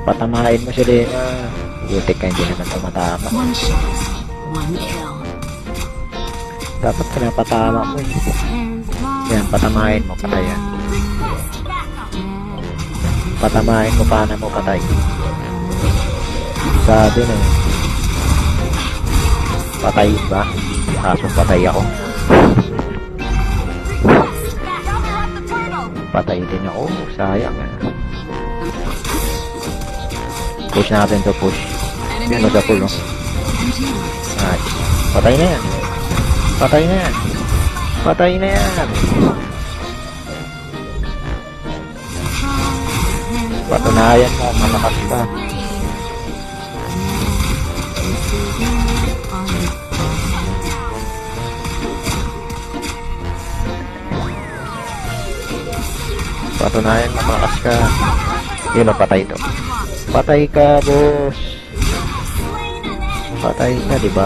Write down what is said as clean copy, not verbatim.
Patamain mo si Lena. Butik ka, hindi naman tumatama. One shot, one kill. Dapat pinapatama mo eh. Yan, patamain mo, patay yan. Patamain mo, paano mo patay. Sabi na eh. Patay ba? Kaso patay ako. Patay din ako. Sayang eh. Push natin to, push. Yun, nag-pull, no? Nice. Patay na yan. Patay na yan. Patay na yan. Patunayan mo, malakas ka. Patunayan mo, malakas ka. Yun, patay to. Patay ka, boss. Patay ka, diba?